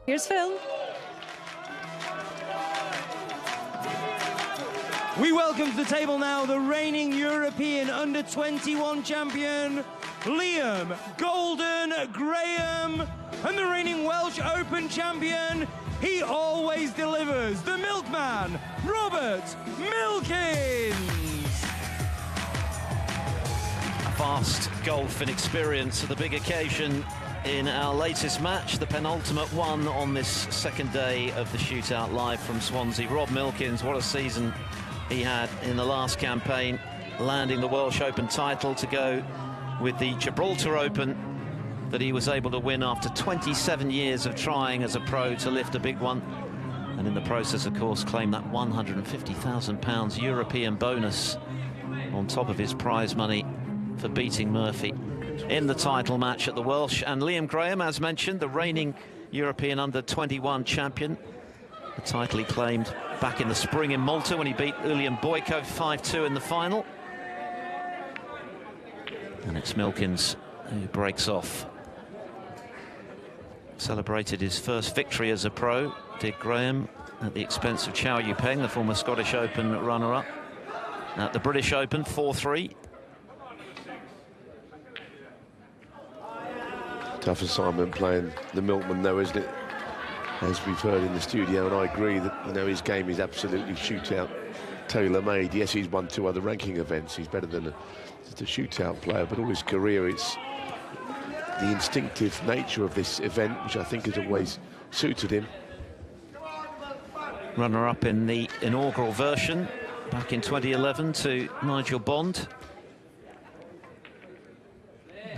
Here's Phil. We welcome to the table now the reigning European under-21 champion, Liam Golden Graham, and the reigning Welsh Open champion, he always delivers, the milkman, Robert Milkins. Vast golf and experience of the big occasion in our latest match, the penultimate one on this second day of the shootout live from Swansea. Rob Milkins, what a season he had in the last campaign, landing the Welsh Open title to go with the Gibraltar Open that he was able to win after 27 years of trying as a pro to lift a big one, and in the process, of course, claim that £150,000 European bonus on top of his prize money for beating Murphy in the title match at the Welsh. And Liam Graham, as mentioned, the reigning European under-21 champion, the title he claimed back in the spring in Malta when he beat Ulian Boyko 5-2 in the final. And it's Milkins who breaks off. Celebrated his first victory as a pro, did Graham, at the expense of Chow Yu-peng, the former Scottish Open runner-up. At the British Open, 4-3. Tough assignment playing the milkman though, isn't it? As we've heard in the studio, and I agree that, you know, his game is absolutely shootout tailor-made. Yes, he's won 2 other ranking events. He's better than just a shootout player, but all his career, it's the instinctive nature of this event, which I think has always suited him. Runner-up in the inaugural version back in 2011 to Nigel Bond.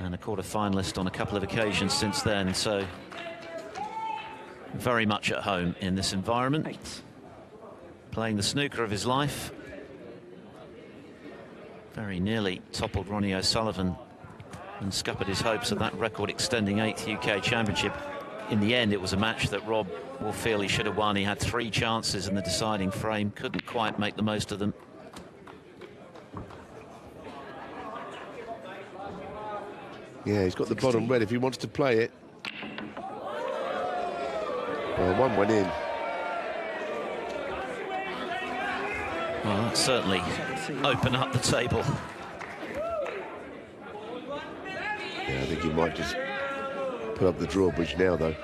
And a quarter-finalist on a couple of occasions since then, so very much at home in this environment. Playing the snooker of his life. Very nearly toppled Ronnie O'Sullivan and scuppered his hopes of that record-extending 8th UK Championship. In the end, it was a match that Rob will feel he should have won. He had 3 chances in the deciding frame, couldn't quite make the most of them. Yeah, he's got the bottom red if he wants to play it. Well, one went in. Well, that certainly open up the table. Yeah, I think he might just put up the drawbridge now, though.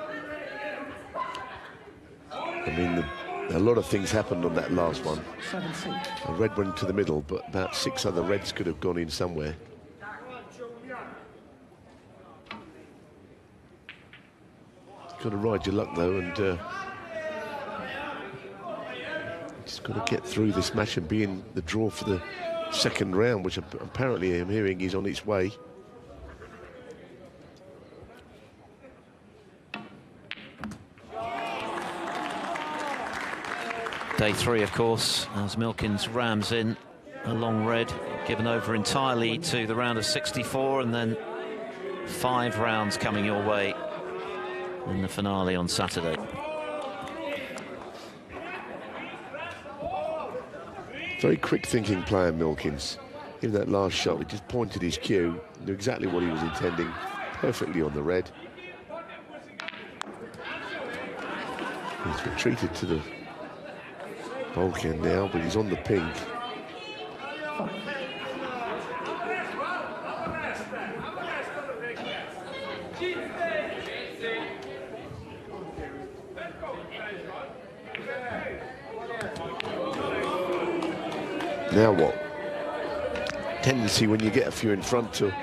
I mean, a lot of things happened on that last one. A red went to the middle, but about 6 other reds could have gone in somewhere. Got to ride your luck though, and just got to get through this match and be in the draw for the second round, which apparently I'm hearing is on its way. Day 3, of course, as Milkins rams in a long red, given over entirely to the round of 64, and then 5 rounds coming your way in the finale on Saturday. Very quick thinking player, Milkins. In that last shot, he just pointed his cue, knew exactly what he was intending, perfectly on the red. He's retreated to the bulkhead now, but he's on the pink. Now what? Tendency when you get a few in front to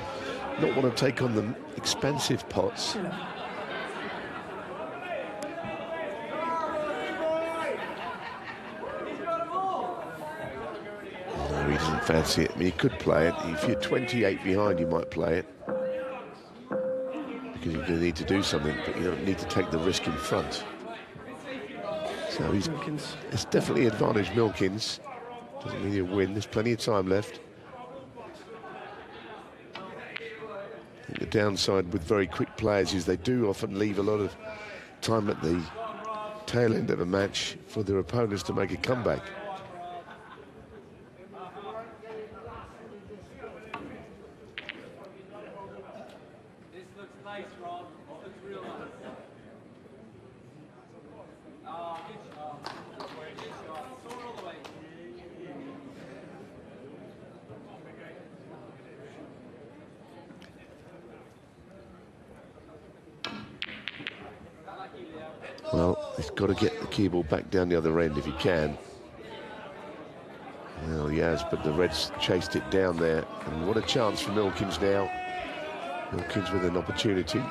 not want to take on the expensive pots. No, he doesn't fancy it. I mean, he could play it. If you're 28 behind, you might play it, because you're going to need to do something, but you don't need to take the risk in front. So it's definitely advantage Milkins. Doesn't mean he'll win. There's plenty of time left. I think the downside with very quick players is they do often leave a lot of time at the tail end of a match for their opponents to make a comeback. This looks nice, Rob. Looks real nice. Well, he's got to get the cue ball back down the other end if he can. Well, he has, but the Reds chased it down there. And what a chance for Milkins now. Milkins with an opportunity.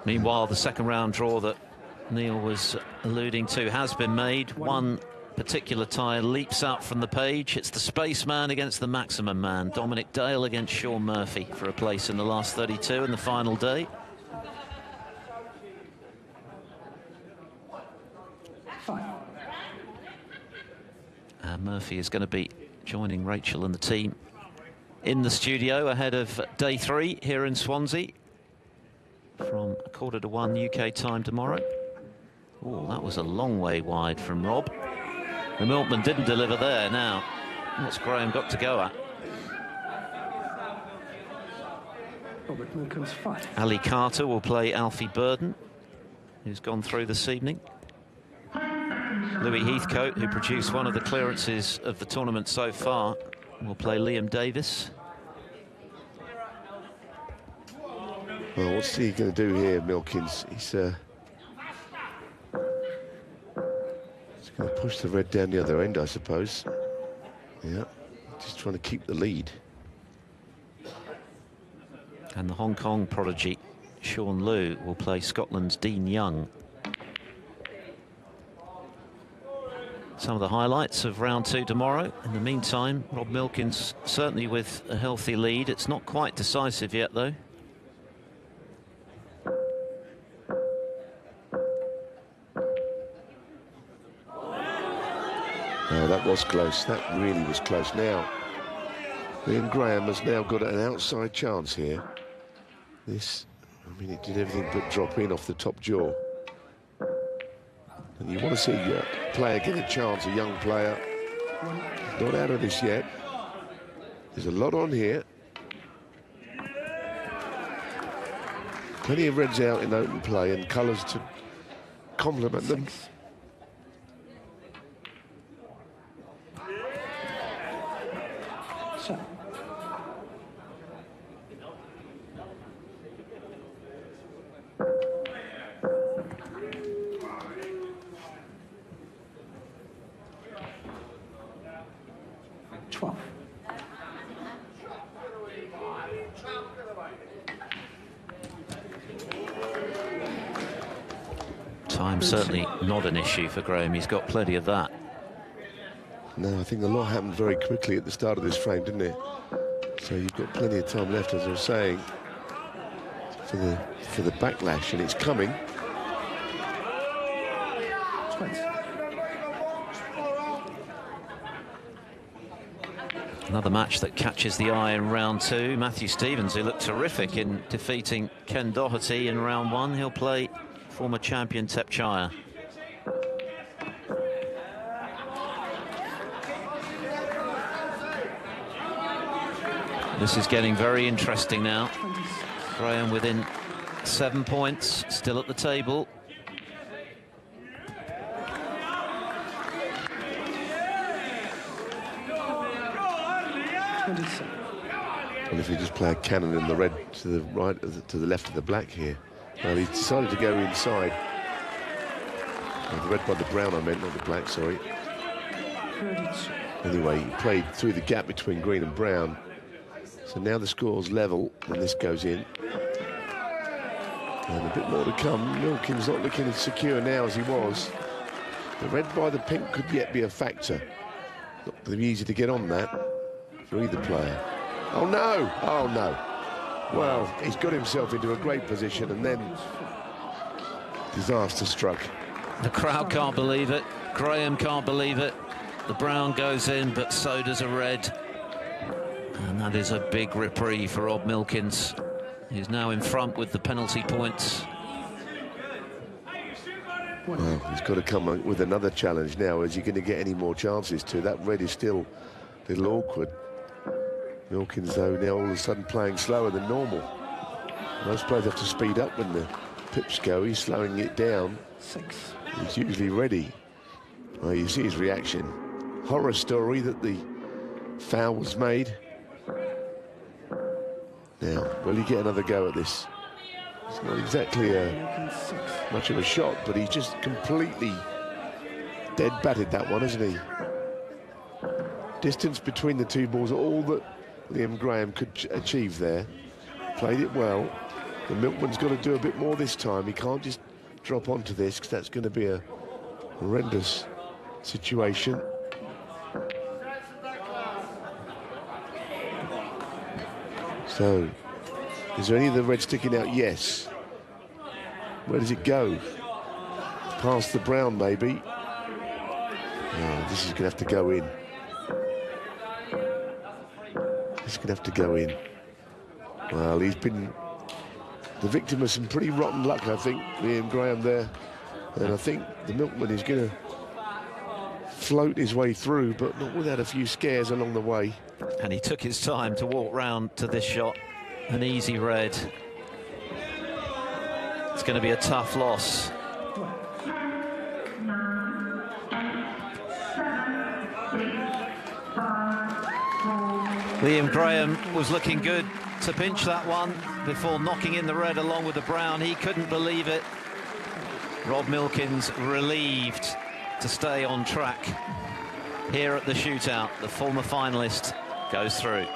Meanwhile, the second round draw that Neil was alluding to has been made. One particular tie leaps out from the page. It's the Spaceman against the Maximum Man. Dominic Dale against Sean Murphy for a place in the last 32 in the final day. Murphy is going to be joining Rachel and the team in the studio ahead of day 3 here in Swansea from 1:45 UK time tomorrow. Oh, that was a long way wide from Rob. The milkman didn't deliver there. Now, what's Graham got to go at? Robert Milkins 5. Ali Carter will play Alfie Burden, who's gone through this evening. Louis Heathcote, who produced one of the clearances of the tournament so far, will play Liam Davis. Well, what's he going to do here, Milkins? He's going to push the red down the other end, I suppose. Yeah, just trying to keep the lead. And the Hong Kong prodigy, Sean Liu, will play Scotland's Dean Young. Some of the highlights of round 2 tomorrow. In the meantime, Rob Milkins certainly with a healthy lead. It's not quite decisive yet, though. Oh, that was close. That really was close. Now, Liam Graham has now got an outside chance here. This, I mean, it did everything but drop in off the top jaw. And you want to see a player get a chance, a young player. Not out of this yet. There's a lot on here. Plenty of reds out in open play and colours to complement them. So. Time certainly not an issue for Graham. He's got plenty of that. No, I think a lot happened very quickly at the start of this frame, didn't it? So you've got plenty of time left, as I was saying, for the backlash, and it's coming. 20. Another match that catches the eye in round 2. Matthew Stevens, who looked terrific in defeating Ken Doherty in round 1. He'll play former champion Tep Chaya. This is getting very interesting now. Graham within 7 points, still at the table. And if you just play a cannon in the red to the right, to the left of the black here. Well, he decided to go inside. Oh, the red by the brown, I meant, not the black, sorry. Anyway, he played through the gap between green and brown. So now the score's level when this goes in. And a bit more to come. Milkins not looking as secure now as he was. The red by the pink could yet be a factor. Not going to be easy to get on that for either player. Oh, no! Oh, no. Well, he's got himself into a great position, and then disaster struck. The crowd can't believe it. Graham can't believe it. The brown goes in, but so does a red. And that is a big reprieve for Rob Milkins. He's now in front with the penalty points. Well, he's got to come up with another challenge now. Is he going to get any more chances to? That red is still a little awkward. Milkins, though, now all of a sudden playing slower than normal. Most players have to speed up when the pips go. He's slowing it down. 6. He's usually ready. Well, you see his reaction. Horror story that the foul was made. Now, will he get another go at this? It's not exactly much of a shot, but he's just completely dead batted that one, hasn't he? Distance between the two balls, all that Liam Graham could achieve there. Played it well. The Milkman's got to do a bit more this time. He can't just drop onto this, because that's going to be a horrendous situation. So, is there any of the red sticking out? Yes. Where does it go? Past the brown, maybe. Oh, this is going to have to go in. This is going to have to go in. Well, he's been the victim of some pretty rotten luck, I think, Liam Graham there. And I think the Milkman is going to float his way through, but not without a few scares along the way. And he took his time to walk round to this shot. An easy red. It's going to be a tough loss. Liam Graham was looking good to pinch that one before knocking in the red along with the brown. He couldn't believe it. Rob Milkins relieved to stay on track here at the shootout. The former finalist goes through.